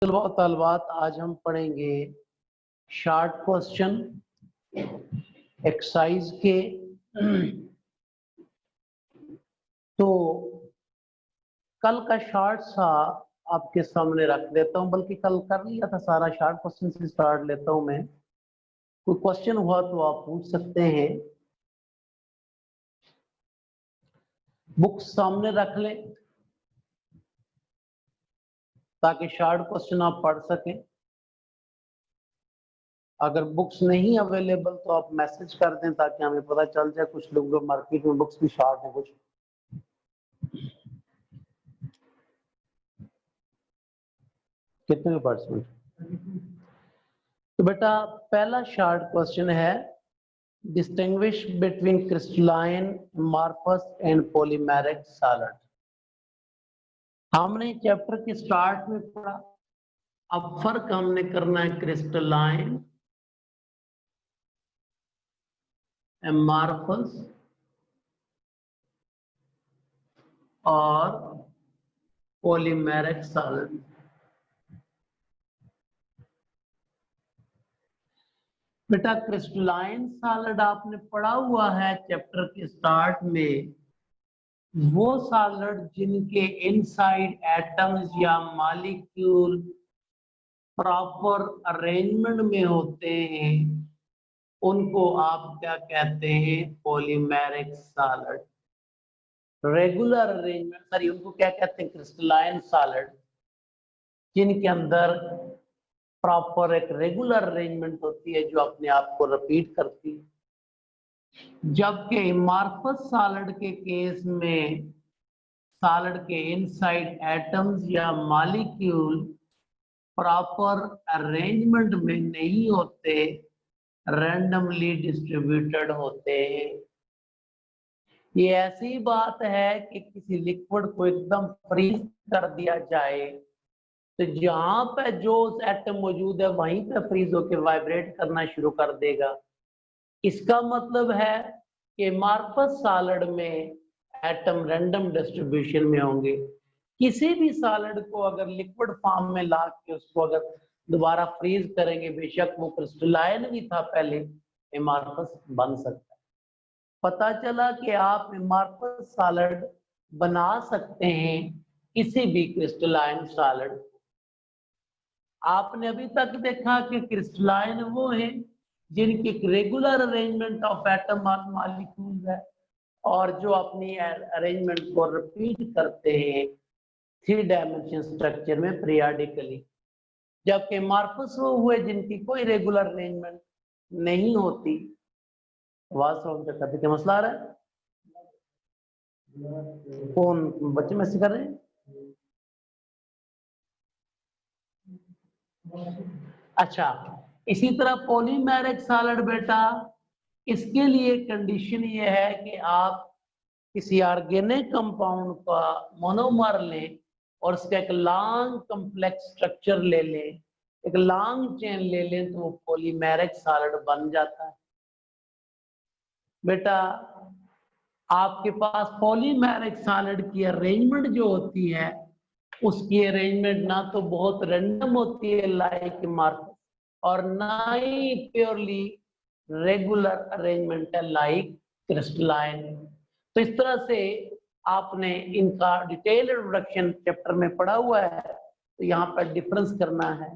तलबात आज हम पढ़ेंगे शॉर्ट क्वेश्चन एक्सरसाइज के। तो कल का शॉर्ट सा आपके सामने रख देता हूं, बल्कि कल कर लिया था सारा, शॉर्ट क्वेश्चन से स्टार्ट लेता हूं मैं। कोई क्वेश्चन हुआ तो आप पूछ सकते हैं। बुक सामने रख लें ताकि शॉर्ट क्वेश्चन आप पढ़ सकें। अगर बुक्स नहीं अवेलेबल तो आप मैसेज कर दें ताकि हमें पता चल जाए। कुछ लोग मार्केट में बुक्स भी शॉर्ट है कुछ। कितने परसेंट? तो बेटा पहला शॉर्ट क्वेश्चन है, distinguish between crystalline, amorphous and polymeric solid. हमने चैप्टर के स्टार्ट में पढ़ा, अब फर्क हमने करना है क्रिस्टलाइन, अमॉर्फस और पॉलीमेरिक सॉलिड। बेटा क्रिस्टलाइन सॉलिड आपने पढ़ा हुआ है चैप्टर के स्टार्ट में, वो सॉलिड जिनके इनसाइड एटम्स या मॉलिक्यूल प्रॉपर अरेंजमेंट में होते हैं, उनको आप क्या कहते हैं? Polymeric solid. Regular arrangement, sorry, उनको क्या कहते हैं? क्रिस्टलाइन सॉलिड, जिनके अंदर प्रॉपर एक रेगुलर अरेंजमेंट होती है जो अपने आप को रिपीट करती है। जबकि अमॉर्फस सॉलिड के केस में सॉलिड के इनसाइड एटम्स या मॉलिक्यूल प्रॉपर अरेंजमेंट में नहीं होते, रैंडमली डिस्ट्रीब्यूटेड होते हैं। ये ऐसी बात है कि किसी लिक्विड को एकदम फ्रीज कर दिया जाए तो जहां पे जो एटम मौजूद है वहीं पे फ्रीज होकर वाइब्रेट करना शुरू कर देगा। इसका मतलब है कि अमॉर्फस सॉलिड में एटम रैंडम डिस्ट्रीब्यूशन में होंगे। किसी भी सॉलिड को अगर लिक्विड फॉर्म में ला के उसको अगर दोबारा फ्रीज करेंगे, बेशक वो क्रिस्टलाइन भी था पहले, अमॉर्फस बन सकता है। पता चला कि आप अमॉर्फस सॉलिड बना सकते हैं किसी भी क्रिस्टलाइन सॉलिड। आपने अभी तक देखा कि क्रिस्टलाइन वो है जिनकी रेगुलर अरेंजमेंट ऑफ एटम और मॉलिक्यूल है और जो अपनी अरेंजमेंट को रिपीट करते हैं 3 डायमेंशन स्ट्रक्चर में पीरियडिकली। जबकि अमॉर्फस वो हुए जिनकी कोई रेगुलर अरेंजमेंट नहीं होती। क्या मसला आ रहा है? कौन बच्चे मैसेज कर रहे हैं? अच्छा, इसी तरह पॉलीमेरिक सॉलिड बेटा, इसके लिए कंडीशन ये है कि आप किसी ऑर्गेनिक कंपाउंड का मोनोमर लें और उसका एक लॉन्ग कॉम्प्लेक्स स्ट्रक्चर ले लें, एक लॉन्ग चेन ले लें, तो वो पॉलीमेरिक सॉलिड बन जाता है। बेटा आपके पास पॉलीमेरिक सॉलिड की अरेंजमेंट जो होती है, उसकी अरेंजमेंट ना तो बहुत रैंडम होती है लाइक अमॉर्फस, और ना ही प्योरली रेगुलर अरेंजमेंट है लाइक क्रिस्टलाइन। तो इस तरह से आपने इनका डिटेल इंट्रोडक्शन चैप्टर में पढ़ा हुआ है, तो यहाँ पर डिफरेंस करना है।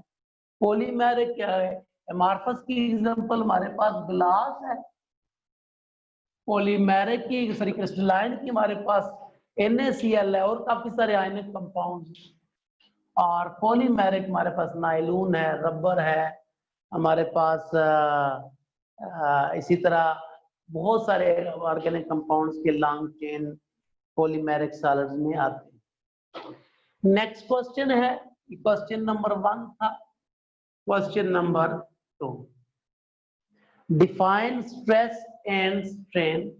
पॉलीमेरिक क्या है? अमॉर्फस की एग्जांपल हमारे पास ग्लास है, पॉलीमेरिक की सॉरी क्रिस्टलाइन की हमारे पास NaCl है और काफी सारे आयनिक कंपाउंड। और पॉलीमेरिक हमारे पास नायलून है, रबर है, हमारे पास इसी तरह बहुत सारे ऑर्गेनिक कंपाउंड्स के लॉन्ग चेन पॉलीमेरिक सॉलिड्स में आते हैं। नेक्स्ट क्वेश्चन है, क्वेश्चन नंबर 1 था। Question number 2, define stress and strain.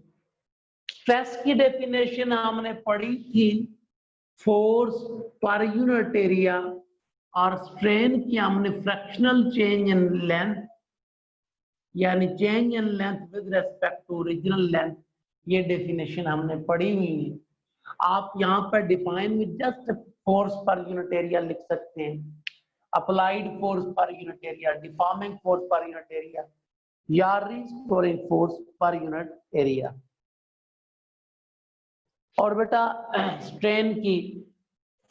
Stress की डेफिनेशन हमने पढ़ी थी, फोर्स पर यूनिट एरिया, और स्ट्रेन की हमने फ्रैक्शनल चेंज इन लेंथ, यानी change in length with respect to original length. ये डेफिनेशन हमने पढ़ी हुई है। आप यहाँ पर define with just force per unit area लिख सकते हैं। Applied force per unit area, deforming force per unit area या restoring force per unit area. और बेटा स्ट्रेन की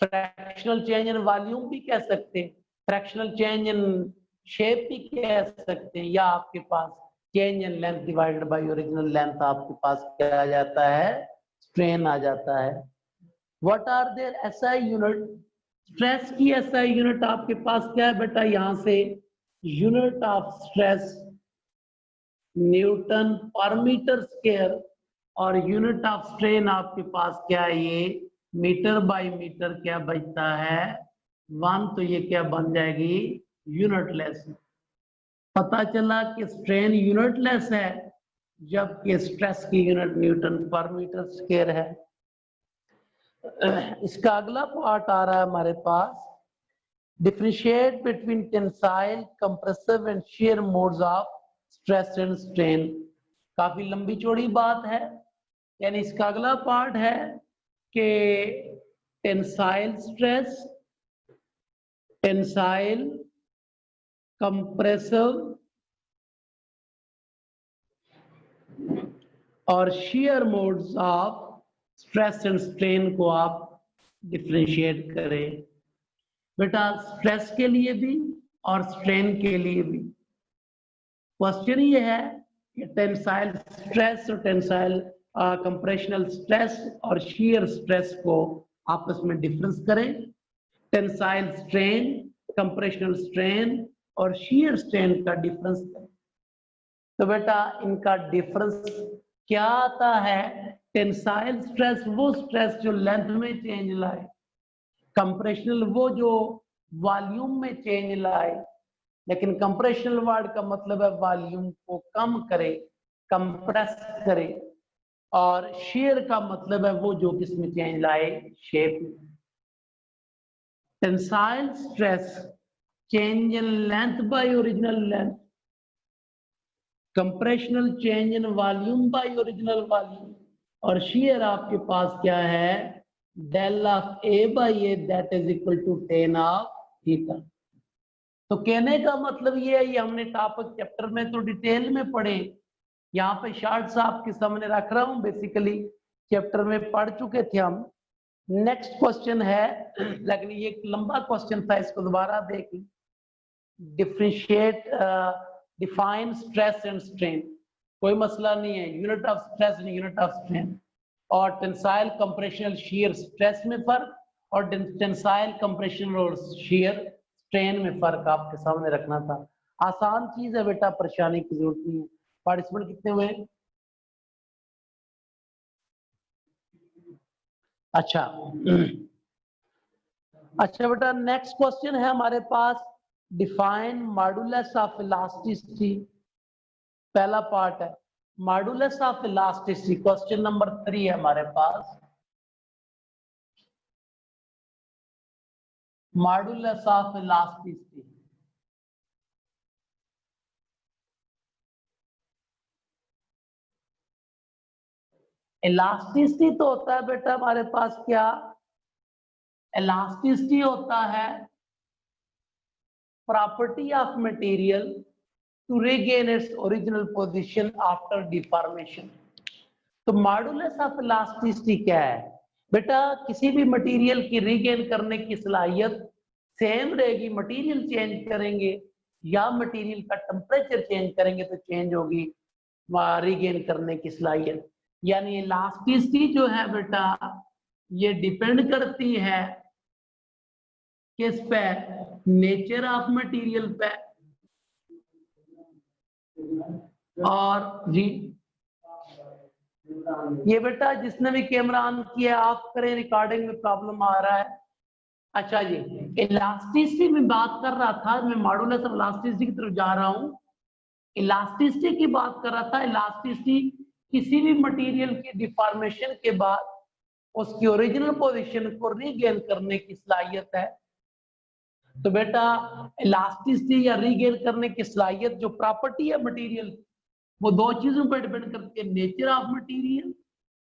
फ्रैक्शनल चेंज इन वॉल्यूम भी कह सकते हैं, फ्रैक्शनल चेंज इन शेप भी कह सकते हैं, या आपके पास change in length divided by original length आपके पास क्या आ जाता है, स्ट्रेन आ जाता है। What are there SI unit, stress की एसआई यूनिट आपके पास क्या है बेटा, यहां से unit of stress newton per metre square और यूनिट ऑफ स्ट्रेन आपके पास क्या है, ये मीटर बाय मीटर क्या बचता है 1, तो ये क्या बन जाएगी यूनिटलेस। पता चला कि स्ट्रेन यूनिटलेस है जबकि स्ट्रेस की unit newton per metre square है। इसका अगला पार्ट आ रहा है हमारे पास, differentiate between tensile, compressive and shear modes of stress and strain. काफी लंबी चौड़ी बात है, यानी इसका अगला पार्ट है कि टेंसाइल स्ट्रेस, टेंसाइल, कंप्रेसिव और shear modes of stress and strain को आप डिफरेंशिएट करें। बेटा स्ट्रेस के लिए भी और स्ट्रेन के लिए भी क्वेश्चन ये है कि टेंसाइल स्ट्रेस और टेंसाइल कंप्रेशनल स्ट्रेस और shear स्ट्रेस को आपस में डिफरेंस करें, टेंसाइल स्ट्रेन, कंप्रेशनल स्ट्रेन और shear स्ट्रेन का डिफरेंस करें। तो बेटा इनका डिफरेंस क्या आता है, टेंसाइल स्ट्रेस वो स्ट्रेस जो लेंथ में चेंज लाए, कंप्रेशनल वो जो वॉल्यूम में चेंज लाए, लेकिन कंप्रेशनल वर्ड का मतलब है वॉल्यूम को कम करे, कंप्रेस करे, और shear का मतलब है वो जो किसमें चेंज लाए, शेप में। Tensile stress change in length by original length, compressional change in volume by original volume, और shear आपके पास क्या है, del of A by A that is equal to tan of theta. तो कहने का मतलब ये है, ये हमने टॉपिक चैप्टर में तो डिटेल में पढ़े, यहाँ पे शार्ट्स आपके सामने रख रहा हूँ, बेसिकली चैप्टर में पढ़ चुके थे हम। नेक्स्ट क्वेश्चन है, लेकिन ये एक लंबा क्वेश्चन था, इसको दोबारा देख लें। Differentiate define stress and strain, कोई मसला नहीं है, unit of stress and unit of strain, और टेंसाइल कंप्रेशनल shear स्ट्रेस में फर्क और टेंसाइल कंप्रेशनल और shear स्ट्रेन में फर्क आपके सामने रखना था। आसान चीज है बेटा, परेशानी की जरूरत नहीं है। पार्टिसिपेंट कितने हुए? अच्छा अच्छा बेटा नेक्स्ट क्वेश्चन है हमारे पास, डिफाइन मॉडुलस ऑफ इलास्टिसिटी। पहला पार्ट है modulus of elasticity, question number 3 है हमारे पास, मॉडुलस ऑफ इलास्टिसिटी। इलास्टिसिटी तो होता है बेटा हमारे पास क्या, इलास्टिसिटी होता है property of material to regain its original position after deformation. तो मॉडुलस ऑफ इलास्टिसिटी क्या है बेटा, किसी भी मटेरियल की रीगेन करने की सलाहियत सेम रहेगी, मटेरियल चेंज करेंगे या मटेरियल का टेम्परेचर चेंज करेंगे तो चेंज होगी रीगेन करने की सलाहियत। यानी इलास्टिसिटी जो है बेटा ये डिपेंड करती है किस पे, नेचर ऑफ मटेरियल पे, और जी ये बेटा जिसने भी कैमरा ऑन किया ऑफ करें, रिकॉर्डिंग में प्रॉब्लम आ रहा है। अच्छा जी, इलास्टिसिटी में बात कर रहा था मैं, मॉडुलस ऑफ इलास्टिसिटी की तरफ जा रहा हूं। इलास्टिसिटी की बात कर रहा था, इलास्टिसिटी किसी भी मटेरियल की डिफॉर्मेशन के बाद उसकी ओरिजिनल पोजीशन को रीगेन करने की सलाहियत है। तो बेटा इलास्टिसिटी या रीगेन करने की सलाहियत जो प्रॉपर्टी है मटेरियल, वो दो चीजों पर डिपेंड करती है, नेचर ऑफ मटेरियल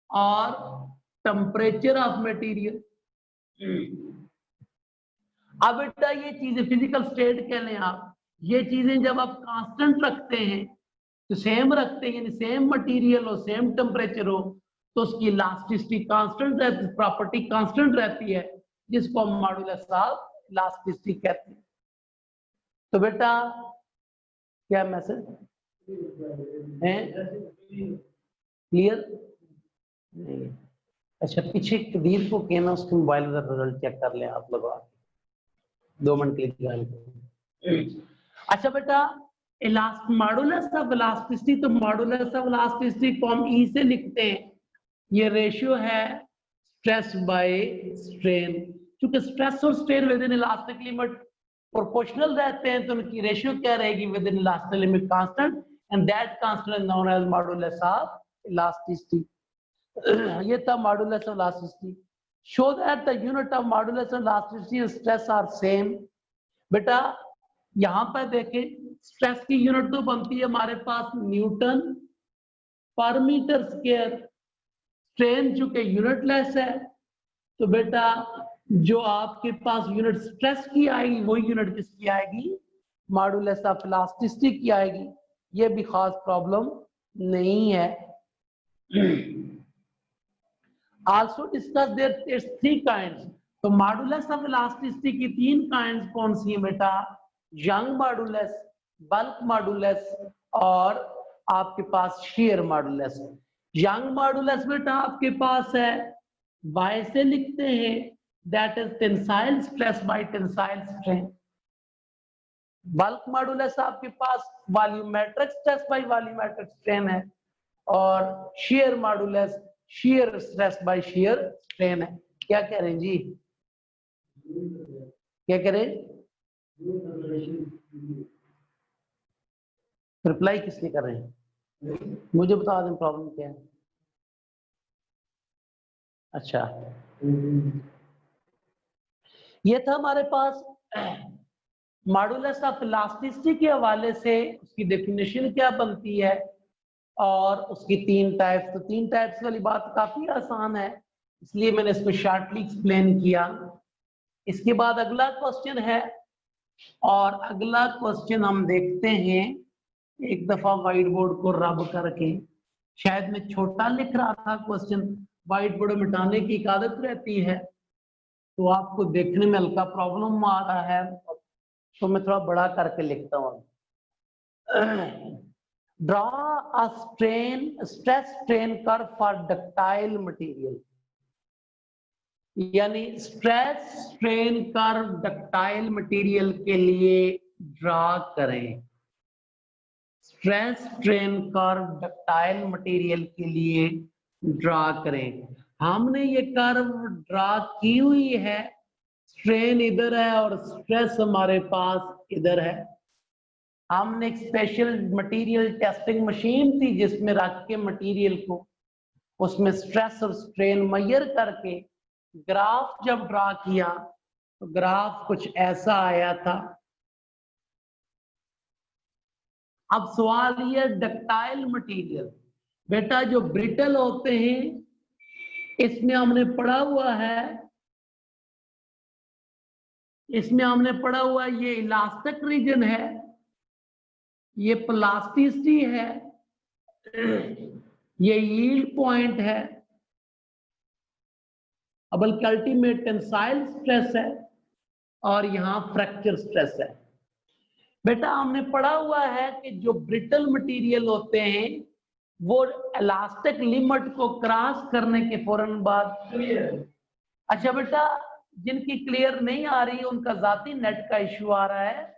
और टेम्परेचर ऑफ मटेरियल। अब बेटा ये चीजें फिजिकल स्टेट कह लें आप, ये चीजें जब आप कांस्टेंट रखते हैं तो सेम रखते हैं, यानी सेम मटेरियल हो, सेम टेम्परेचर हो, तो उसकी इलास्टिसिटी कांस्टेंट रहती, प्रॉपर्टी कांस्टेंट रहती है, जिसको हम मॉडुलस ऑफ इलास्टिसिटी कहते हैं। तो बेटा क्या मैसेज है, क्लियर? नहीं। अच्छा, पीछे कदीर को कहना उसके मोबाइल का रिजल्ट चेक कर लें आप लोग, 2 मिनट के लिए ज्वाइन करें। अच्छा बेटा, मॉडुलस ऑफ इलास्टिसिटी, तो मॉडुलस ऑफ इलास्टिसिटी को हम ई से लिखते हैं, ये रेशियो है स्ट्रेस बाय स्ट्रेन। क्योंकि स्ट्रेस और strain within elastic limit proportional रहते हैं, तो उनकी रेशियो क्या रहेगी, within elastic limit constant, and that constant is known as modulus of elasticity. ये था modulus of elasticity. Show that the unit of modulus of elasticity and stress are same. बेटा यहां पर देखें, स्ट्रेस की unit तो बनती है हमारे पास Newton per metre square, strain चूंकि यूनिटलेस है, तो बेटा जो आपके पास यूनिट स्ट्रेस की आएगी वही यूनिट किसकी आएगी, मॉडुलस ऑफ इलास्टिसिटी की आएगी। ये भी खास प्रॉब्लम नहीं है। Also discuss there it's 3 kinds. तो मॉडुलस ऑफ इलास्टिसिटी की 3 काइंड्स कौन सी है बेटा, यंग मॉडुलस, बल्क मॉडुलस और आपके पास shear मॉडुलस। यंग मॉडुलस बेटा आपके पास है, y से लिखते हैं, that is tensile stress by tensile strain. Bulk modulus आपके पास volumetric stress by volumetric strain है, और shear modulus shear stress by shear strain है। क्या कह रहे हैं जी, क्या कह रहे हैं? रिप्लाई किसने कर रहे हैं, मुझे बता दें प्रॉब्लम क्या है। अच्छा, ये था हमारे पास मॉडुलस ऑफ इलास्टिसिटी के हवाले से उसकी डेफिनेशन क्या बनती है और उसकी 3 टाइप्स। तो 3 टाइप्स वाली बात काफी आसान है, इसलिए मैंने इसको शॉर्टली एक्सप्लेन किया। इसके बाद अगला क्वेश्चन है, और अगला क्वेश्चन हम देखते हैं एक दफा व्हाइट बोर्ड को रब करके। शायद मैं छोटा लिख रहा था क्वेश्चन, व्हाइट बोर्ड मिटाने की एक आदत रहती है, तो आपको देखने में हल्का प्रॉब्लम आ रहा है, तो मैं थोड़ा बड़ा करके लिखता हूँ। Draw a stress strain curve for ductile material, यानी stress strain curve ductile material के लिए ड्रॉ करें। Stress strain curve ductile material के लिए ड्रॉ करें। हमने ये कर्व ड्रॉ की हुई है, स्ट्रेन इधर है और स्ट्रेस हमारे पास इधर है। हमने एक स्पेशल मटेरियल टेस्टिंग मशीन थी जिसमें रख के मटेरियल को, उसमें स्ट्रेस और स्ट्रेन मेजर करके ग्राफ जब ड्रॉ किया तो ग्राफ कुछ ऐसा आया था। अब सवाल ये, डक्टाइल मटेरियल बेटा जो ब्रिटल होते हैं, इसमें हमने पढ़ा हुआ है, इसमें हमने पढ़ा हुआ है ये इलास्टिक रीजन है, ये प्लास्टिसिटी है, ये यील्ड पॉइंट है, बल्कि अल्टीमेट टेंसाइल स्ट्रेस है, और यहां फ्रैक्चर स्ट्रेस है। बेटा हमने पढ़ा हुआ है कि जो ब्रिटल मटेरियल होते हैं वो इलास्टिक लिमिट को क्रॉस करने के फौरन बाद, अच्छा बेटा जिनकी क्लियर नहीं आ रही उनका जाती नेट का इश्यू आ रहा है।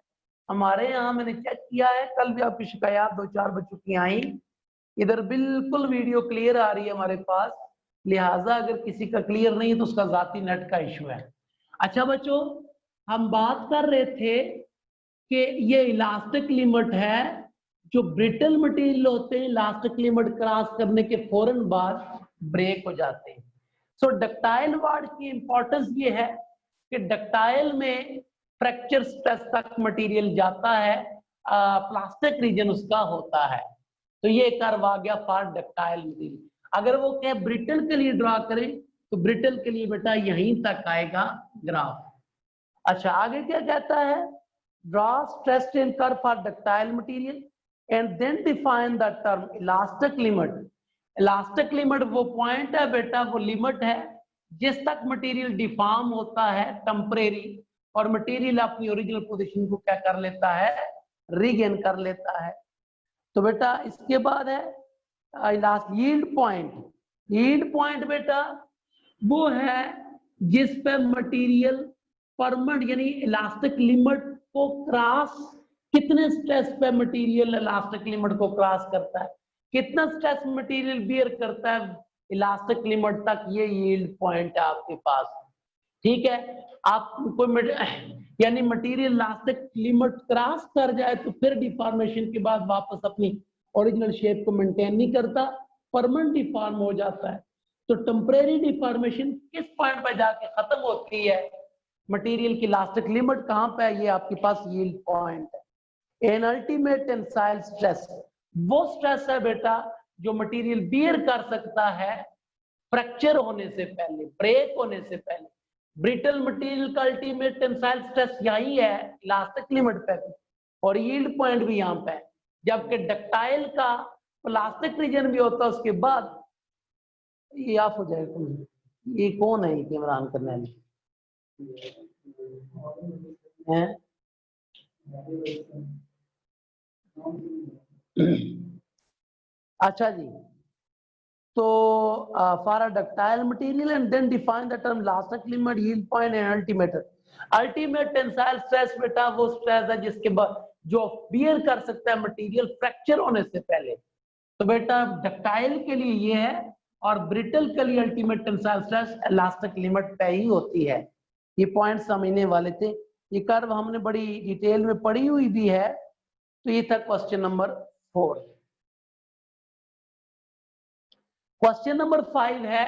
हमारे यहाँ मैंने चेक किया है, कल भी आपकी शिकायत 2-4 बच्चों की आई, इधर बिल्कुल वीडियो क्लियर आ रही है हमारे पास, लिहाजा अगर किसी का क्लियर नहीं है तो उसका जाती नेट का इश्यू है। अच्छा बच्चों, हम बात कर रहे थे कि ये इलास्टिक लिमिट है, जो ब्रिटल मटेरियल होते हैं इलास्टिक लिमिट क्रॉस करने के फौरन बाद ब्रेक हो जाते हैं। सो डक्टाइल वर्ड की इंपॉर्टेंस ये है कि डक्टाइल में फ्रैक्चर स्ट्रेस तक मटेरियल जाता है, प्लास्टिक रीजन उसका होता है, तो ये कर्व आ गया फॉर डक्टाइल मटेरियल। अगर वो कहे ब्रिटल के लिए ड्रॉ करें तो ब्रिटल के लिए बेटा यहीं तक आएगा ग्राफ। अच्छा आगे क्या कहता है, draw stress strain curve for ductile material and then define the term elastic limit. Elastic limit वो पॉइंट है बेटा, वो लिमिट है जिस तक मटेरियल डिफॉर्म होता है टेम्परेरी, और मटेरियल अपनी ओरिजिनल पोजीशन को क्या कर लेता है, रीगेन कर लेता है। तो बेटा इसके बाद है यील्ड पॉइंट। यील्ड पॉइंट बेटा वो है जिस पे मटेरियल परमानेंट यानी इलास्टिक लिमिट को क्रॉस, कितने स्ट्रेस पे मटेरियल इलास्टिक लिमिट को क्रॉस करता है, कितना स्ट्रेस मटेरियल बियर करता है इलास्टिक लिमिट तक, ये यील्ड पॉइंट है आपके पास। ठीक है, आप कोई यानी मटेरियल इलास्टिक लिमिट क्रॉस कर जाए तो फिर डिफॉर्मेशन के बाद वापस अपनी ओरिजिनल शेप को मेंटेन नहीं करता, परमानेंट डिफॉर्म हो जाता है। तो टेम्परेरी डिफॉर्मेशन किस पॉइंट पर जाके खत्म होती है, मटेरियल की इलास्टिक लिमिट कहां पे है, ये आपके पास यील्ड पॉइंट है। एन अल्टीमेट टेंसाइल स्ट्रेस वो स्ट्रेस है बेटा जो मटेरियल बियर कर सकता है फ्रैक्चर होने से पहले, ब्रेक होने से पहले। ब्रिटल मटेरियल का अल्टीमेट टेंसाइल स्ट्रेस यही है इलास्टिक लिमिट पे, और यील्ड पॉइंट भी यहाँ पे है। जबकि डक्टाइल का प्लास्टिक रीजन भी होता है उसके बाद। ये ऑफ हो जाएगा, ये कौन है, ये कैमरा ऑन करने वाले हैं? अच्छा जी, तो for a ductile material and then define the term elastic limit, yield point and ultimate. Ultimate tensile stress बेटा वो स्ट्रेस है जिसके बाद जो बियर कर सकता है मटेरियल फ्रैक्चर होने से पहले। तो बेटा डक्टाइल के लिए ये है, और ब्रिटल के लिए ultimate tensile stress elastic limit पे ही होती है। ये पॉइंट समझने वाले थे। ये कर्व हमने बड़ी डिटेल में पढ़ी हुई भी है। तो ये था क्वेश्चन नंबर 4। क्वेश्चन नंबर 5 है,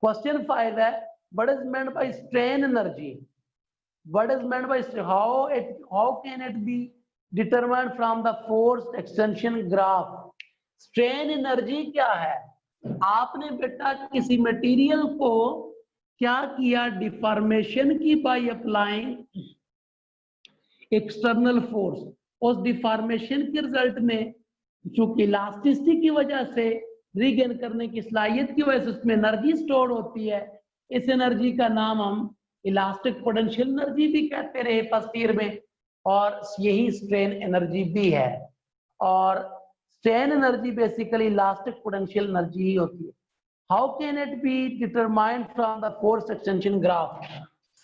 क्वेश्चन 5 है, what is meant by strain energy? What is meant by how can it be determined from the force extension graph? Strain energy क्या है? आपने बेटा किसी मटेरियल को क्या किया, डिफॉर्मेशन की बाय अप्लाइंग एक्सटर्नल फोर्स। उस डिफॉर्मेशन के रिजल्ट में चूंकि इलास्टिसिटी की वजह से रीगेन करने की सलाहियत की वजह से उसमें एनर्जी स्टोर होती है। इस एनर्जी का नाम हम इलास्टिक पोटेंशियल एनर्जी भी कहते रहे फर्स्ट ईयर में, और यही स्ट्रेन एनर्जी भी है। और strain energy basically elastic potential energy ही होती है। How can it be determined from the force extension graph?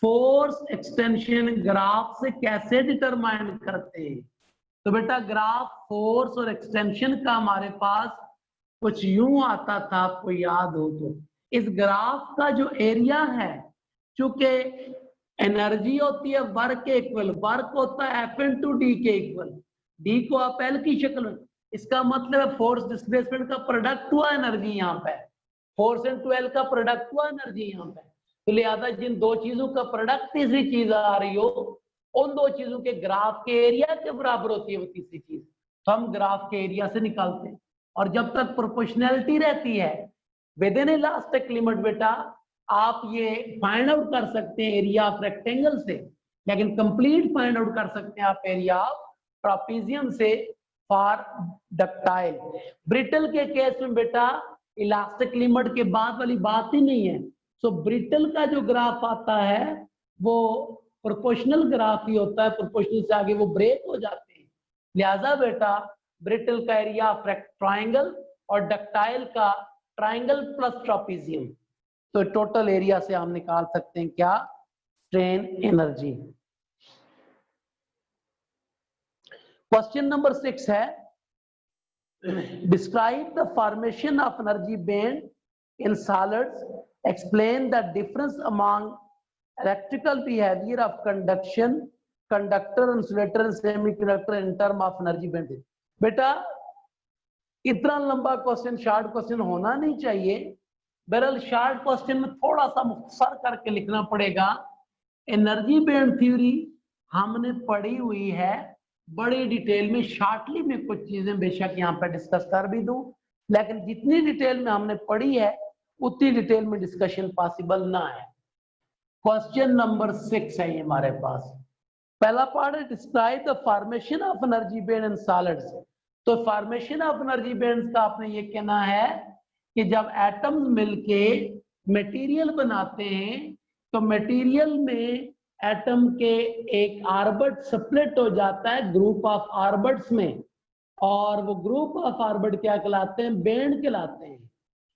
Force extension graph से कैसे डिटरमाइन करते हैं? तो बेटा ग्राफ फोर्स और एक्सटेंशन का हमारे पास कुछ यूं आता था, आपको याद हो तो। इस ग्राफ का जो एरिया है, चूंकि एनर्जी होती है वर्क के इक्वल, वर्क होता है एफ इन टू डी के इक्वल, डी को आप एल की शक्ल, इसका मतलब है फोर्स डिस्प्लेसमेंट का प्रोडक्ट हुआ एनर्जी यहाँ पे, फोर्स इनटू एल का प्रोडक्ट हुआ एनर्जी यहाँ पे। तो लिहाजा जिन दो चीजों का प्रोडक्ट तीसरी चीज आ रही हो, उन दो चीजों के ग्राफ के एरिया के बराबर होती है वो तीसरी चीज, तो हम ग्राफ के एरिया से निकालते हैं। और जब तक प्रोपोर्शनैलिटी रहती है विद इन इलास्टिक लिमिट बेटा, आप ये फाइंड आउट कर सकते हैं एरिया ऑफ रेक्टेंगल से, लेकिन कंप्लीट फाइंड आउट कर सकते हैं आप एरिया ऑफ ट्रापेजियम से फॉर डक्टाइल। ब्रिटल के केस में बेटा इलास्टिक लिमिट के बाद वाली बात ही नहीं है। सो ब्रिटल का जो ग्राफ आता है वो प्रोपोर्शनल ग्राफ ही होता है, प्रोपोर्शनल से आगे वो ब्रेक हो जाते हैं। लिहाजा बेटा ब्रिटल का एरिया ऑफ ट्राइंगल और डक्टाइल का ट्राइंगल प्लस ट्रापेजियम, तो टोटल एरिया से हम निकाल सकते हैं क्या, स्ट्रेन एनर्जी। क्वेश्चन नंबर 6 है, describe the formation of energy band in solids, explain the difference among electrical behaviour of conduction, conductor, insulator and semiconductor in term of energy band. बेटा इतना लंबा क्वेश्चन शॉर्ट क्वेश्चन होना नहीं चाहिए। बहरहाल short question में थोड़ा सा मुख्तसर करके लिखना पड़ेगा। एनर्जी बैंड थ्योरी हमने पढ़ी हुई है बड़ी डिटेल में, शॉर्टली में कुछ चीजें बेशक यहाँ पे डिस्कस कर भी दूं, लेकिन जितनी डिटेल में हमने पढ़ी है उतनी डिटेल में डिस्कशन पॉसिबल ना है। क्वेश्चन नंबर 6 है ये हमारे पास। पहला पार्ट है describe the formation of energy band in solids. तो फॉर्मेशन ऑफ एनर्जी बैंड्स का आपने ये कहना है कि जब एटम्स मिलके मटेरियल बनाते हैं तो मटेरियल में एटम के एक आर्बिट स्प्लिट हो जाता है ग्रुप ऑफ आर्बिट्स में, और वो ग्रुप ऑफ आर्बिट क्या कहलाते हैं? बैंड कहलाते हैं।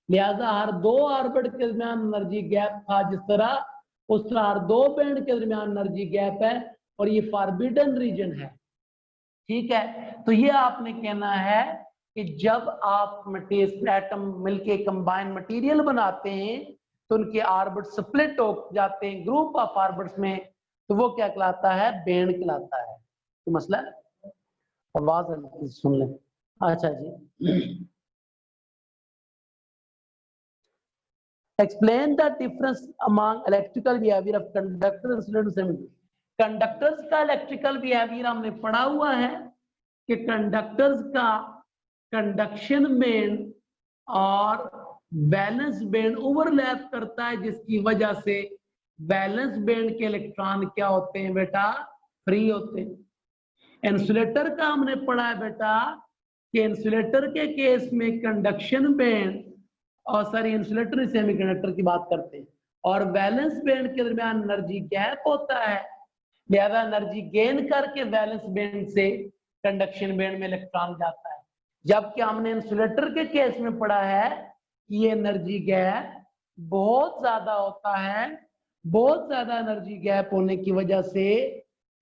लिहाजा हर दो आर्बिट के दरमियान एनर्जी गैप था, जिस तरह उस तरह हर दो बैंड के दरमियान एनर्जी गैप है, और ये फॉरबिडन रीजन है। ठीक है, तो ये आपने कहना है कि जब आप एटम मिलके कंबाइन मटेरियल बनाते हैं तो उनके आर्बिट स्प्लिट हो जाते हैं ग्रुप ऑफ आर्बिट्स में, तो वो क्या कहलाता है? बैंड कहलाता है। तो मसला आवाज सुन लें। अच्छा जी, explain the difference among electrical behaviour of conductor insulator semi. Conductors का इलेक्ट्रिकल बिहेवियर हमने पढ़ा हुआ है कि कंडक्टर्स का कंडक्शन बैंड और बैलेंस बैंड ओवरलैप करता है, जिसकी वजह से बैलेंस बैंड के इलेक्ट्रॉन क्या होते हैं बेटा? फ्री होते हैं। इंसुलेटर का हमने पढ़ा है बेटा कि इंसुलेटर के केस में कंडक्शन बैंड और सॉरी इंसुलेटर सेमीकंडक्टर की बात करते हैं, और बैलेंस बैंड के दरमियान एनर्जी गैप होता है। लिहाजा एनर्जी गेन करके बैलेंस बैंड से कंडक्शन बैंड में इलेक्ट्रॉन जाता है। जबकि हमने इंसुलेटर के केस में पढ़ा है कि ये एनर्जी गैप बहुत ज्यादा होता है। बहुत ज्यादा एनर्जी गैप होने की वजह से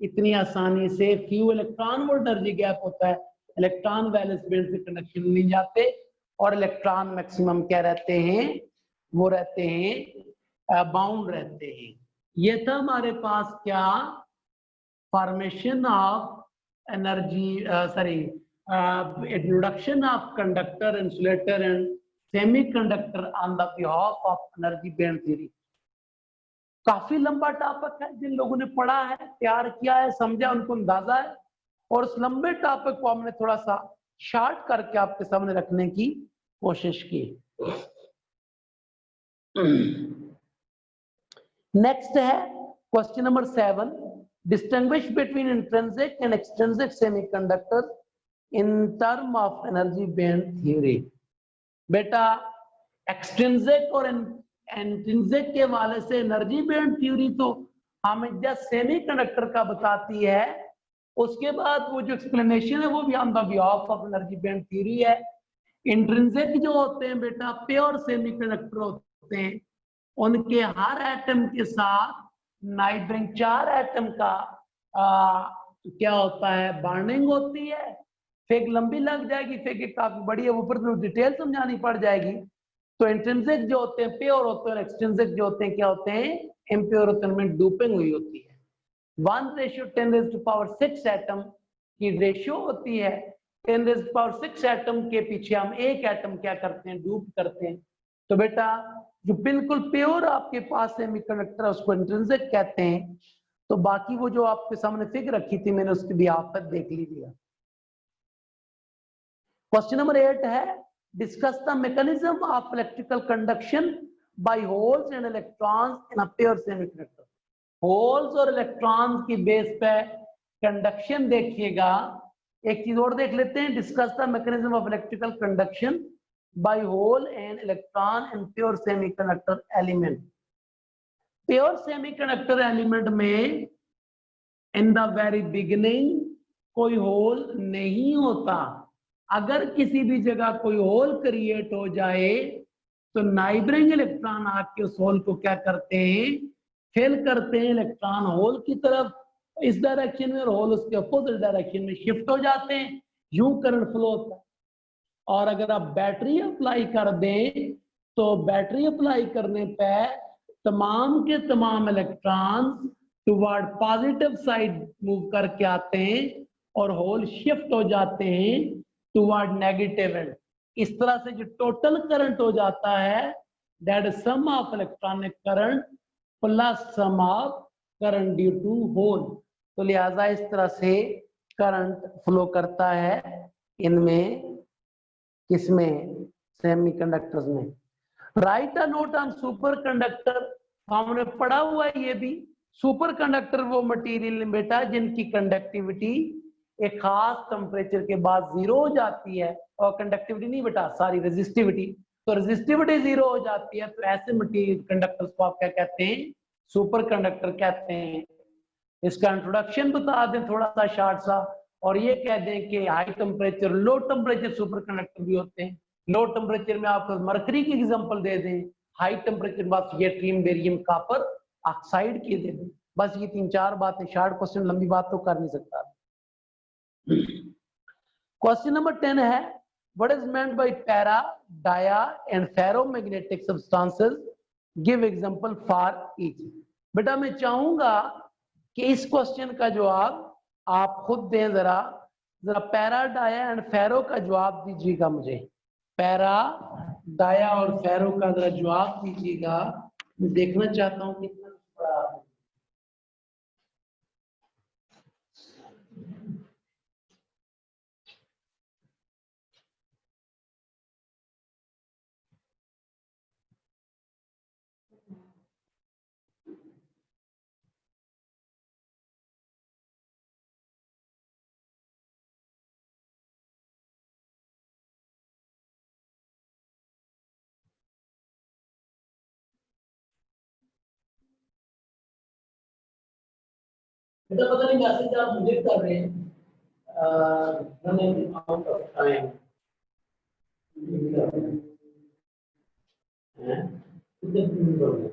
इतनी आसानी से few electron volt energy gap होता है, इलेक्ट्रॉन बैलेंस बैंड से कंडक्शन नहीं जाते, और इलेक्ट्रॉन मैक्सिमम क्या रहते हैं? वो रहते हैं बाउंड रहते हैं। ये था हमारे पास क्या? Formation of energy introduction of conductor, insulator and semiconductor on the behalf of energy band theory। काफी लंबा टॉपिक है, जिन लोगों ने पढ़ा है, तैयार किया है, समझा, उनको अंदाजा है, और उस लंबे टॉपिक को हमने थोड़ा सा शॉर्ट करके आपके सामने रखने की कोशिश की। नेक्स्ट है question number 7, distinguish between intrinsic and extrinsic semiconductor in term of energy band theory. बेटा एक्सट्रिंसिक और इंट्रिंसिक के वाले से एनर्जी बैंड थ्योरी तो हमें जस्ट सेमीकंडक्टर का बताती है, उसके बाद वो जो एक्सप्लेनेशन है वो भी on the behalf of energy band theory है। इंट्रिंसिक जो होते हैं बेटा प्योर सेमीकंडक्टर होते हैं, उनके हर एटम के साथ नाइब्रिंग 4 एटम का क्या होता है? बॉन्डिंग होती है। फेक लंबी लग जाएगी, फेक काफी बड़ी है, ऊपर तो डिटेल समझानी पड़ जाएगी। तो इंट्रिंसिक जो होते हैं प्योर होते हैं, एक्सट्रिंसिक जो होते हैं क्या होते हैं? इम्प्योर होते हैं, उनमें डोपिंग हुई होती है। 1:10⁶ एटम की रेशियो होती है। 10⁶ एटम के पीछे हम एक एटम क्या करते हैं? डूप करते हैं। तो बेटा जो बिल्कुल प्योर आपके पास सेमीकंडक्टर है उसको इंट्रिंसिक कहते हैं। तो बाकी वो जो आपके सामने फिगर रखी थी मैंने उसकी भी आप तक देख लीजिए। क्वेश्चन नंबर 8 है discuss the mechanism of electrical conduction by holes and electrons in a pure semiconductor. Holes और इलेक्ट्रॉन्स की बेस पे कंडक्शन देखिएगा। एक चीज और देख लेते हैं, discuss the mechanism of electrical conduction by hole and electron in pure semiconductor element. Pure semiconductor element में इन द वेरी बिगिनिंग कोई होल नहीं होता। अगर किसी भी जगह कोई होल क्रिएट हो जाए तो नाइबरिंग इलेक्ट्रॉन आके उस होल को क्या करते हैं? फिल करते हैं इलेक्ट्रॉन होल की तरफ इस डायरेक्शन में, और होल उसके अपोजिट डायरेक्शन में शिफ्ट हो जाते हैं। यूं करंट फ्लो होता है। और अगर आप बैटरी अप्लाई कर दें तो बैटरी अप्लाई करने पे तमाम के तमाम electrons toward positive side move करके आते हैं और होल शिफ्ट हो जाते हैं टुवर्ड नेगेटिव एंड। इस तरह से जो टोटल करंट हो जाता है that is sum of electronic current plus sum of current due to hole. तो लिहाजा इस तरह से करंट फ्लो करता है इनमें, किसमें? सेमीकंडक्टर्स में। Right a note on super conductor, हमने पढ़ा हुआ है ये भी। सुपर कंडक्टर वो मटेरियल बेटा जिनकी कंडक्टिविटी एक खास टेम्परेचर के बाद जीरो हो जाती है, और कंडक्टिविटी नहीं बेटा सॉरी रेजिस्टिविटी, तो रेजिस्टिविटी जीरो हो जाती है, तो ऐसे मटेरियल कंडक्टर्स को आप क्या कहते हैं, सुपर कंडक्टर कहते हैं। इसका इंट्रोडक्शन बता दें थोड़ा सा शार्ट सा, और ये कह दें कि high temperature low temperature super conductor भी होते हैं। लो टेम्परेचर में आपको मरकरी की एग्जांपल दे दें, हाई टेम्परेचर बस यट्रियम बेरियम कॉपर ऑक्साइड की दे दें। बस ये 3-4 बातें, शार्ट क्वेश्चन, लंबी बात तो कर नहीं सकता। क्वेश्चन नंबर 10 है, what is meant by para, dia and ferromagnetic substances, give example for each. बेटा मैं चाहूंगा कि इस क्वेश्चन का जवाब आप खुद दें, जरा जरा पैरा, डाया एंड फेरो का जवाब दीजिएगा मुझे। पैरा, डाया और फेरो का जरा जवाब दीजिएगा, मैं देखना चाहता हूँ कितना पढ़ा आपने। बेटा पता नहीं मैसेज आप मुझे कर रहे हैं, running out of time. कितने मिनट हो गए?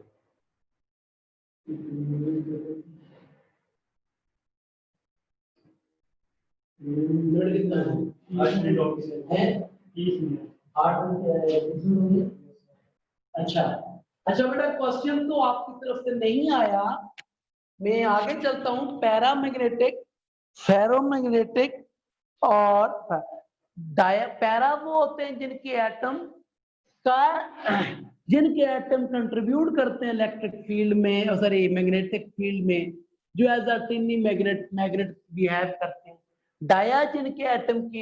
मिनट कितना है? 8 मिनट ऑफिस है 30 मिनट, 8 मिनट। अच्छा अच्छा बेटा क्वेश्चन तो आपकी तरफ से नहीं आया, मैं आगे चलता हूं। पैरामैग्नेटिक, फेरोमैग्नेटिक और पैरा वो होते हैं जिनके एटम कंट्रीब्यूट करते हैं इलेक्ट्रिक फील्ड में, सॉरी मैग्नेटिक फील्ड में, जो as a tiny magnet behave करते हैं। डाया जिनके एटम के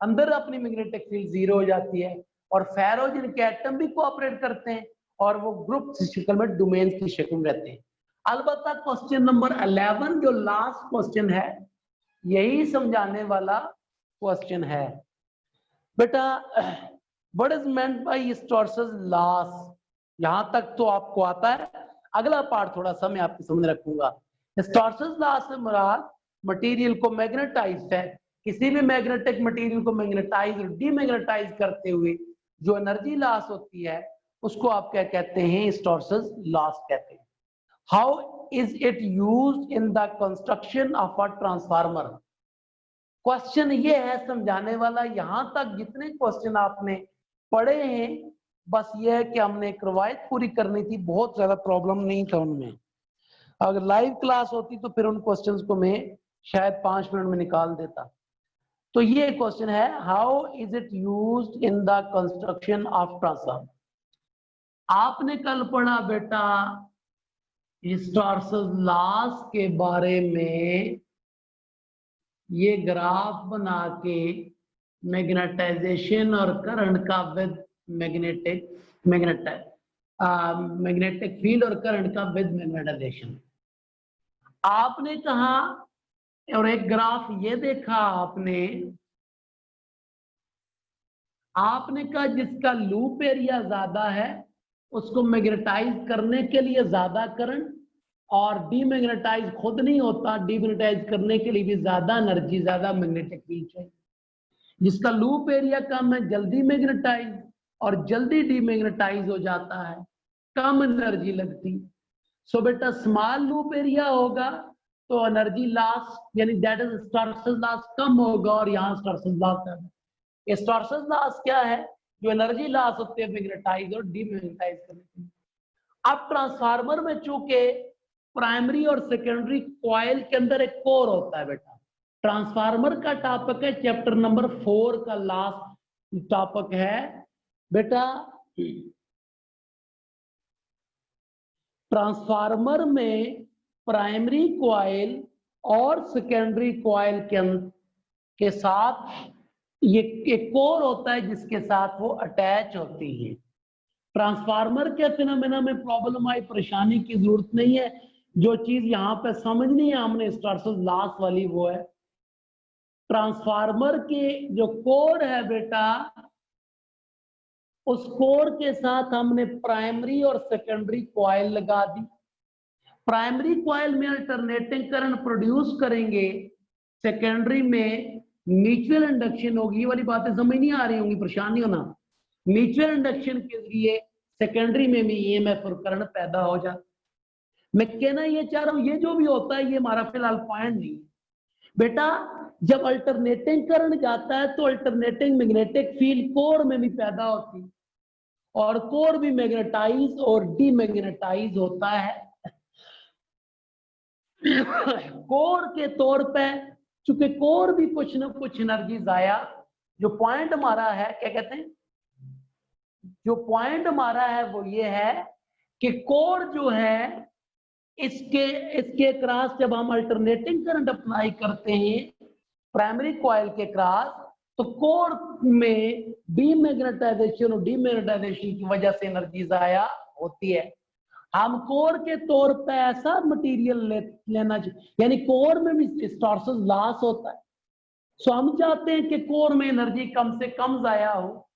अंदर अपनी मैग्नेटिक फील्ड जीरो हो जाती है, और फेरो जिनके एटम भी कोऑपरेट करते हैं और वो ग्रुप की शक्ल में, डोमेन की शक्ल में रहते हैं। अलबत्ता क्वेश्चन नंबर 11 जो लास्ट क्वेश्चन है, यही समझाने वाला क्वेश्चन है। बेटा what is meant by hysteresis loss, यहां तक तो आपको आता है। अगला पार्ट थोड़ा सा मैं आपके सामने रखूंगा। स्टोरसेस लॉस से मुराद मटेरियल को मैग्नेटाइज है, किसी भी मैग्नेटिक मटेरियल को मैग्नेटाइज और डीमैग्नेटाइज करते हुए जो एनर्जी लॉस होती है, उसको आप क्या कहते हैं, स्टोरसेस लॉस कहते हैं। How is it used in the construction of a transformer. Question ये है समझाने वाला, यहां तक जितने क्वेश्चन आपने पढ़े हैं, बस ये है कि हमने एक रवायत पूरी करनी थी, बहुत ज्यादा प्रॉब्लम नहीं था उनमें। अगर लाइव क्लास होती तो फिर उन क्वेश्चंस को मैं शायद 5 मिनट में निकाल देता। तो ये क्वेश्चन है, how is it used in the construction of transformer. आपने कल पढ़ा बेटा स्टार्सस लॉस के बारे में, ये ग्राफ बना के मैग्नेटाइजेशन और करंट का विद मैग्नेटिक फील्ड और करंट का विद मैग्नेटाइजेशन आपने कहा, और एक ग्राफ ये देखा आपने कहा जिसका लूप एरिया ज्यादा है उसको मैग्नेटाइज करने के लिए ज्यादा करंट, और डीमैग्नेटाइज खुद नहीं होता, डीमैग्नेटाइज करने के लिए भी ज्यादा एनर्जी, ज्यादा मैग्नेटिक फील्ड चाहिए। जिसका लूप एरिया कम है जल्दी मैग्नेटाइज और जल्दी डीमैग्नेटाइज हो जाता है, कम एनर्जी लगती। सो बेटा स्मॉल लूप एरिया होगा तो एनर्जी लॉस यानी दैट इज स्टार्सस लॉस कम होगा, और यहाँ स्टार्सस लॉस है। स्टार्सस लॉस क्या है, जो एनर्जी लॉस होती है मैग्नेटाइज और डीमैग्नेटाइज करने के। अब ट्रांसफार्मर में चूंकि प्राइमरी और सेकेंडरी कॉइल के अंदर एक कोर होता है बेटा, ट्रांसफार्मर का टॉपिक है चैप्टर नंबर 4 का लास्ट टॉपिक है बेटा। ट्रांसफार्मर में प्राइमरी कॉइल और सेकेंडरी कॉइल के साथ ये एक कोर होता है जिसके साथ वो अटैच होती है। ट्रांसफार्मर के फिनोमेना में प्रॉब्लम आई, परेशानी की जरूरत नहीं है। जो चीज यहाँ पे समझनी है हमने स्टार्सस लॉस वाली, वो है ट्रांसफार्मर के जो कोर है बेटा, उस कोर के साथ हमने प्राइमरी और सेकेंडरी कॉइल लगा दी। प्राइमरी कॉइल में अल्टरनेटिंग करंट प्रोड्यूस करेंगे, सेकेंडरी में म्यूचुअल इंडक्शन होगी। ये वाली बातें समझ नहीं आ रही होंगी, परेशान नहीं होना। म्यूचुअल इंडक्शन के जरिए सेकेंडरी में भी ईएमएफ और करंट पैदा हो जाता। मैं कहना ये चाह रहा हूं, ये जो भी होता है ये हमारा फिलहाल पॉइंट नहीं है बेटा। जब अल्टरनेटिंग करंट जाता है तो अल्टरनेटिंग मैग्नेटिक फील्ड कोर में भी पैदा होती है, और कोर भी मैग्नेटाइज और डीमैग्नेटाइज होता है। कोर के तौर पे, चूंकि कोर भी कुछ ना कुछ एनर्जी जाया, जो पॉइंट हमारा है, क्या कहते हैं, जो पॉइंट हमारा है वो ये है कि कोर जो है इसके क्रॉस जब हम अल्टरनेटिंग करंट अप्लाई करते हैं प्राइमरी कॉइल के क्रॉस, तो कोर में डीमैग्नेटाइजेशन और डीमैग्नेटाइजेशन की वजह से एनर्जी जाया होती है। हम कोर के तौर पे ऐसा मटेरियल लेना चाहिए, यानी कोर में भी हिस्टैरिसीस लॉस होता है। सो हम चाहते हैं कि कोर में एनर्जी कम से कम जाया हो,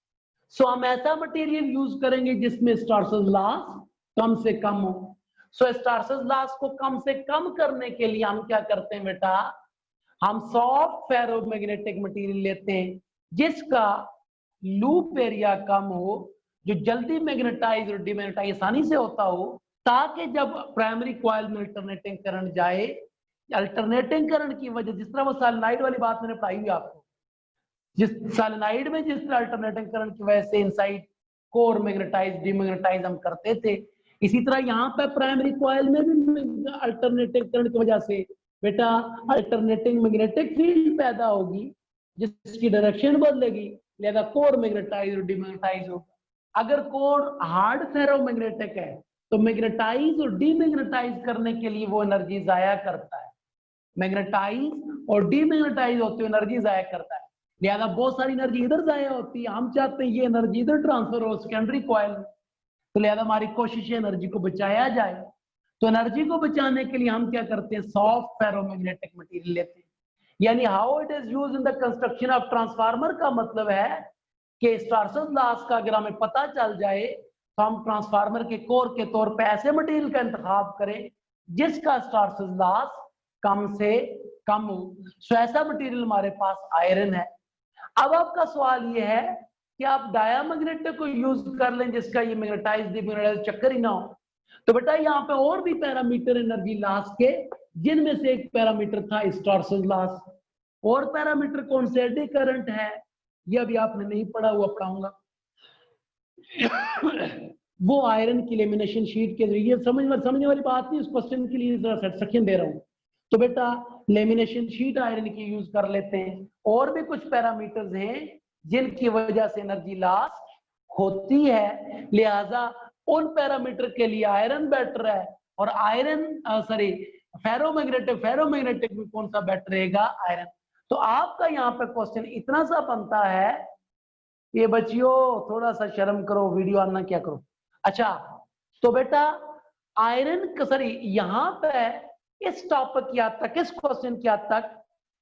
सो हम ऐसा मटेरियल यूज करेंगे जिसमें हिस्टैरिसीस लॉस कम से कम हो। सो हिस्टैरिसीस लॉस को कम से कम करने के लिए हम क्या करते हैं बेटा, हम सॉफ्ट फेरोमैग्नेटिक मटेरियल लेते हैं जिसका लूप एरिया कम हो, जो जल्दी मैग्नेटाइज और डीमैग्नेटाइज आसानी से होता हो, ताकि जब प्राइमरी कॉइल में अल्टरनेटिंग करंट जाए, अल्टरनेटिंग करंट की वजह, जिस तरह वो सोलेनोइड वाली बात मैंने बताई हुई आपको, जिस सोलेनोइड में जिस तरह अल्टरनेटिंग करंट की वजह से इनसाइड कोर मैग्नेटाइज डीमैग्नेटाइज हम करते थे, इसी तरह यहाँ पे प्राइमरी कॉइल में भी अल्टरनेटिंग करंट की वजह से बेटा अल्टरनेटिंग मैग्नेटिक फील्ड पैदा होगी, जिसकी डायरेक्शन बदलेगी, लिहाजा कोर मैग्नेटाइज और डीमैग्नेटाइज होगा। अगर कोर हार्ड फेरोमैग्नेटिक है तो मैग्नेटाइज और डीमैग्नेटाइज करने के लिए वो एनर्जी जाया करता है, मैग्नेटाइज और डीमैग्नेटाइज होते हुए एनर्जी जाया करता है, लिहाजा बहुत सारी एनर्जी इधर जाया होती है। हम चाहते हैं ये एनर्जी इधर ट्रांसफर हो सेकेंडरी कॉइल में, तो लिहाजा हमारी कोशिश है एनर्जी को बचाया जाए। तो एनर्जी को बचाने के लिए हम क्या करते हैं, सॉफ्ट फेरोमैग्नेटिक मटेरियल लेते हैं। यानी how it is used in the construction of transformer का मतलब है कि हिस्टैरिसीस लॉस का अगर हमें पता चल जाए तो हम ट्रांसफार्मर के कोर के तौर पे ऐसे मटेरियल का इंतखाब करें जिसका हिस्टैरिसीस लॉस कम से कम हो। सो ऐसा मटेरियल हमारे पास आयरन है। अब आपका सवाल ये है कि आप डायामैग्नेटिक को यूज कर लें जिसका ये मैग्नेटाइज डीमैग्नेटाइज चक्कर ही ना हो। तो बेटा यहाँ पे और भी पैरामीटर एनर्जी लॉस के, जिनमें से एक पैरामीटर था हिस्टैरिसीस लॉस। और पैरामीटर कौन से, एडी करंट है, ये अभी आपने नहीं पढ़ा हुआ, पढ़ाऊंगा। वो आयरन की लेमिनेशन शीट के जरिए, समझने वाली बात नहीं, उस क्वेश्चन के लिए सेक्शन दे रहा हूं। तो बेटा लेमिनेशन शीट आयरन की यूज कर लेते हैं। और भी कुछ पैरामीटर्स हैं जिनकी वजह से एनर्जी लॉस होती है, लिहाजा उन पैरामीटर के लिए आयरन बेटर है। और आयरन सॉरी फेरोमैग्नेटिक में कौन सा बेटर रहेगा, आयरन। तो आपका यहाँ पे क्वेश्चन इतना सा बनता है, ये बच्चियों थोड़ा सा शर्म करो, वीडियो आना क्या करो। अच्छा तो बेटा आयरन सॉरी यहाँ पे इस टॉपिक की हद तक, इस क्वेश्चन की हद तक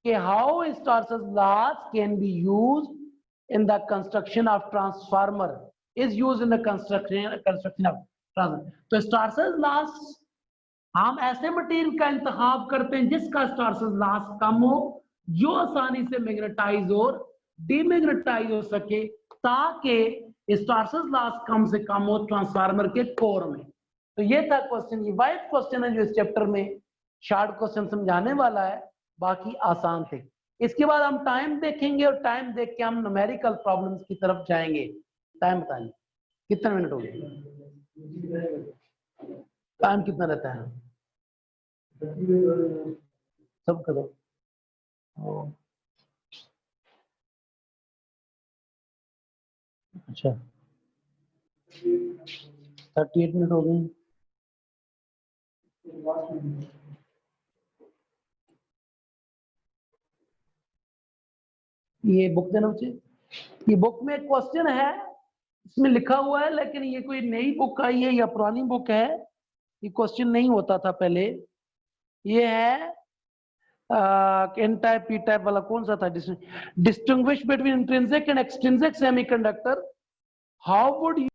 कि how hysteresis loss can be used in the construction of transformer is used in the construction of transformer. तो हिस्टैरिसीस लॉस हम ऐसे मटेरियल का इंतखाब करते हैं जिसका हिस्टैरिसीस लॉस कम हो, जो आसानी से मैग्नेटाइज और डीमैग्नेटाइज हो सके, ताकि हिस्टैरिसीस लॉस कम से कम हो ट्रांसफार्मर के कोर में। तो ये था क्वेश्चन, ये वाइड क्वेश्चन है जो इस चैप्टर में शॉर्ट क्वेश्चन समझाने वाला है, बाकी आसान थे। इसके बाद हम टाइम देखेंगे और टाइम देख के हम न्यूमेरिकल प्रॉब्लम्स की तरफ जाएंगे। टाइम बताइए कितने मिनट हो गए, टाइम कितना रहता है, सब करो। अच्छा 38 मिनट हो गए। ये बुक देना चाहिए। ये बुक में एक क्वेश्चन है इसमें लिखा हुआ है, लेकिन ये कोई नई बुक आई है या पुरानी बुक है, ये क्वेश्चन नहीं होता था पहले। ये है एन टाइप पी टाइप वाला कौन सा था? Distinguish between intrinsic and extrinsic semiconductor, how would